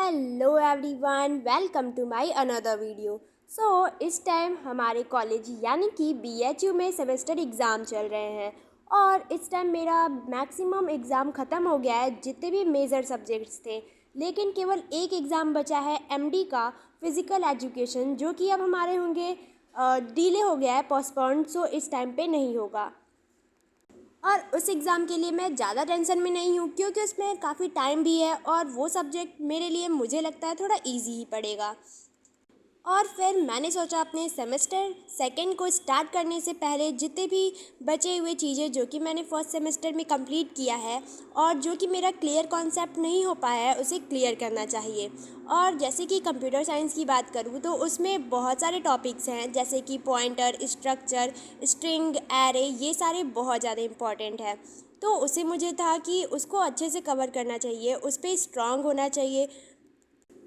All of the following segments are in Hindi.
Hello everyone, welcome to my another video. इस टाइम हमारे कॉलेज यानी कि बीएचयू में सेमेस्टर एग्ज़ाम चल रहे हैं और इस टाइम मेरा मैक्सिमम एग्ज़ाम ख़त्म हो गया है, जितने भी मेजर सब्जेक्ट्स थे। लेकिन केवल एक एग्ज़ाम बचा है एमडी का, फिज़िकल एजुकेशन, जो कि अब हमारे होंगे डिले हो गया है, पोस्टपोन्ड, सो इस टाइम पे नहीं होगा। और उस एग्ज़ाम के लिए मैं ज़्यादा टेंशन में नहीं हूँ, क्योंकि उसमें काफ़ी टाइम भी है और वो सब्जेक्ट मेरे लिए मुझे लगता है थोड़ा इजी ही पड़ेगा। और फिर मैंने सोचा अपने सेमेस्टर सेकंड को स्टार्ट करने से पहले जितने भी बचे हुए चीज़ें जो कि मैंने फर्स्ट सेमेस्टर में कंप्लीट किया है और जो कि मेरा क्लियर कॉन्सेप्ट नहीं हो पाया है, उसे क्लियर करना चाहिए। और जैसे कि कंप्यूटर साइंस की बात करूँ तो उसमें बहुत सारे टॉपिक्स हैं, जैसे कि पॉइंटर, स्ट्रक्चर, स्ट्रिंग, एरे, ये सारे बहुत ज़्यादा इम्पॉर्टेंट है। तो उसे मुझे था कि उसको अच्छे से कवर करना चाहिए, उस पर स्ट्रांग होना चाहिए,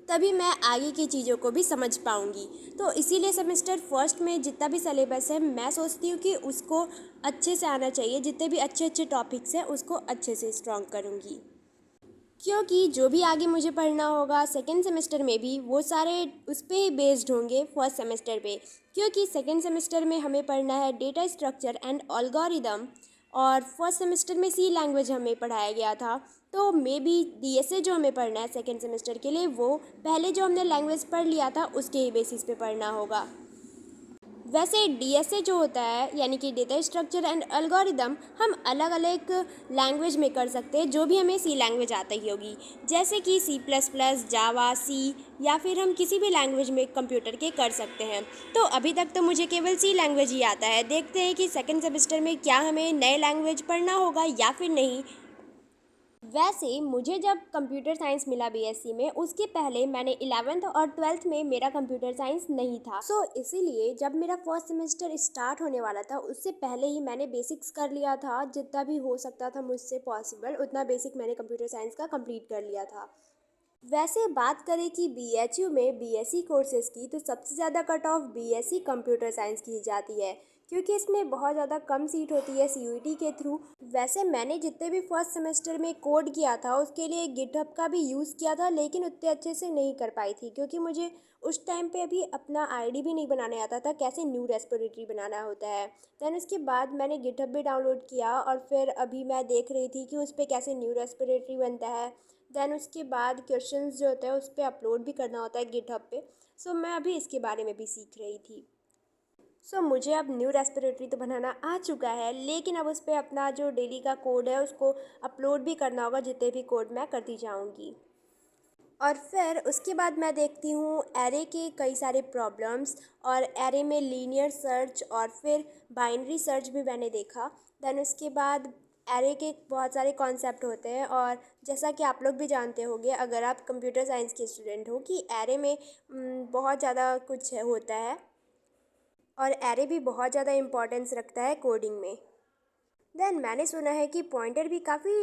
तभी मैं आगे की चीज़ों को भी समझ पाऊँगी। तो इसीलिए सेमेस्टर फर्स्ट में जितना भी सिलेबस है, मैं सोचती हूँ कि उसको अच्छे से आना चाहिए, जितने भी अच्छे अच्छे टॉपिक्स हैं उसको अच्छे से स्ट्रॉन्ग करूँगी। क्योंकि जो भी आगे मुझे पढ़ना होगा सेकेंड सेमेस्टर में भी, वो सारे उस पे ही बेस्ड होंगे फर्स्ट सेमेस्टर पे। क्योंकि सेकेंड सेमेस्टर में हमें पढ़ना है डेटा स्ट्रक्चर एंड एल्गोरिदम, और फर्स्ट सेमेस्टर में सी लैंग्वेज हमें पढ़ाया गया था। तो मे बी डीएसए जो हमें पढ़ना है सेकेंड सेमेस्टर के लिए, वो पहले जो हमने लैंग्वेज पढ़ लिया था उसके ही बेसिस पे पढ़ना होगा। वैसे डीएसए जो होता है यानी कि डेटा स्ट्रक्चर एंड एल्गोरिदम, हम अलग अलग लैंग्वेज में कर सकते हैं, जो भी हमें सी लैंग्वेज आता ही होगी, जैसे कि सी प्लस प्लस, जावा, सी, या फिर हम किसी भी लैंग्वेज में कंप्यूटर के कर सकते हैं। तो अभी तक तो मुझे केवल सी लैंग्वेज ही आता है। देखते हैं कि सेकेंड सेमेस्टर में क्या हमें नए लैंग्वेज पढ़ना होगा या फिर नहीं। वैसे मुझे जब कंप्यूटर साइंस मिला बीएससी में, उसके पहले मैंने 11th और 12th में मेरा कंप्यूटर साइंस नहीं था। इसीलिए जब मेरा फर्स्ट सेमेस्टर स्टार्ट होने वाला था, उससे पहले ही मैंने बेसिक्स कर लिया था, जितना भी हो सकता था मुझसे पॉसिबल उतना बेसिक मैंने कंप्यूटर साइंस का कंप्लीट कर लिया था। वैसे बात करें कि बीएचयू में बीएससी कोर्सेज़ की, तो सबसे ज़्यादा cut off BSc computer science की जाती है, क्योंकि इसमें बहुत ज़्यादा कम सीट होती है सीयूईटी के थ्रू। वैसे मैंने जितने भी फर्स्ट सेमेस्टर में कोड किया था उसके लिए गिटहब का भी यूज़ किया था, लेकिन उतने अच्छे से नहीं कर पाई थी, क्योंकि मुझे उस टाइम पे अभी अपना आईडी भी नहीं बनाने आता था, कैसे न्यू रेस्पिरेटरी बनाना होता है। दैन उसके बाद मैंने गिटहब भी डाउनलोड किया और फिर अभी मैं देख रही थी कि उस पर कैसे न्यू रेस्पिरेटरी बनता है। दैन उसके बाद क्वेश्चंस जो होते हैं उस पर अपलोड भी करना होता है गिटहब पे। मैं अभी इसके बारे में भी सीख रही थी। मुझे अब न्यू रेस्पिरेटरी तो बनाना आ चुका है, लेकिन अब उस पर अपना जो डेली का कोड है उसको अपलोड भी करना होगा, जितने भी कोड मैं करती जाऊँगी। और फिर उसके बाद मैं देखती हूँ एरे के कई सारे प्रॉब्लम्स, और एरे में लीनियर सर्च और फिर बाइनरी सर्च भी मैंने देखा। देन उसके बाद एरे के बहुत सारे कॉन्सेप्ट होते हैं, और जैसा कि आप लोग भी जानते होंगे अगर आप कंप्यूटर साइंस के स्टूडेंट हो, कि एरे में बहुत ज़्यादा कुछ होता है, और एरे भी बहुत ज़्यादा इम्पोर्टेंस रखता है कोडिंग में। देन मैंने सुना है कि पॉइंटर भी काफ़ी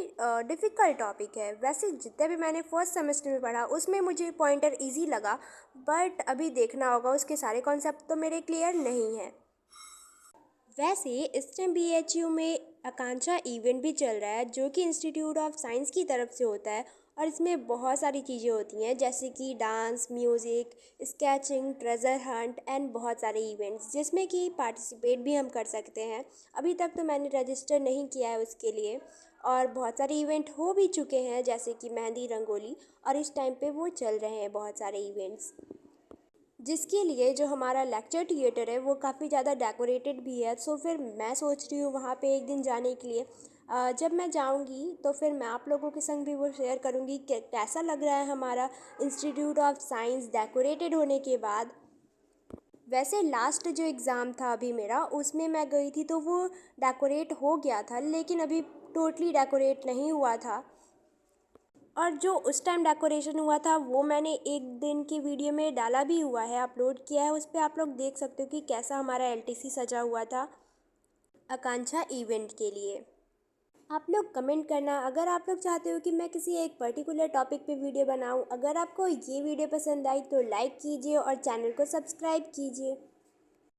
डिफ़िकल्ट टॉपिक है। वैसे जितने भी मैंने फर्स्ट सेमेस्टर में पढ़ा उसमें मुझे पॉइंटर इजी लगा, बट अभी देखना होगा, उसके सारे कॉन्सेप्ट तो मेरे क्लियर नहीं है। वैसे इस टाइम बीएचयू में आकांक्षा इवेंट भी चल रहा है, जो कि इंस्टीट्यूट ऑफ साइंस की तरफ से होता है, और इसमें बहुत सारी चीज़ें होती हैं, जैसे कि dance, music, sketching, treasure Hunt and बहुत सारे इवेंट्स, जिसमें कि पार्टिसिपेट भी हम कर सकते हैं। अभी तक तो मैंने रजिस्टर नहीं किया है उसके लिए, और बहुत सारे इवेंट हो भी चुके हैं, जैसे कि मेहंदी, रंगोली, और इस टाइम पे वो चल रहे हैं बहुत सारे इवेंट्स, जिसके लिए जो हमारा लेक्चर थिएटर है वो काफ़ी ज़्यादा डेकोरेटेड भी है। फिर मैं सोच रही हूँ वहाँ पे एक दिन जाने के लिए। जब मैं जाऊँगी तो फिर मैं आप लोगों के संग भी वो शेयर करूँगी कि कैसा लग रहा है हमारा इंस्टीट्यूट ऑफ साइंस डेकोरेटेड होने के बाद। वैसे लास्ट जो एग्ज़ाम था अभी मेरा, उसमें मैं गई थी तो वो डेकोरेट हो गया था, लेकिन अभी टोटली डेकोरेट नहीं हुआ था। और जो उस टाइम डेकोरेशन हुआ था वो मैंने एक दिन की वीडियो में डाला भी हुआ है, अपलोड किया है, उस पर आप लोग देख सकते हो कि कैसा हमारा एलटीसी सजा हुआ था आकांक्षा इवेंट के लिए। आप लोग कमेंट करना अगर आप लोग चाहते हो कि मैं किसी एक पर्टिकुलर टॉपिक पे वीडियो बनाऊं। अगर आपको ये वीडियो पसंद आई तो लाइक कीजिए और चैनल को सब्सक्राइब कीजिए।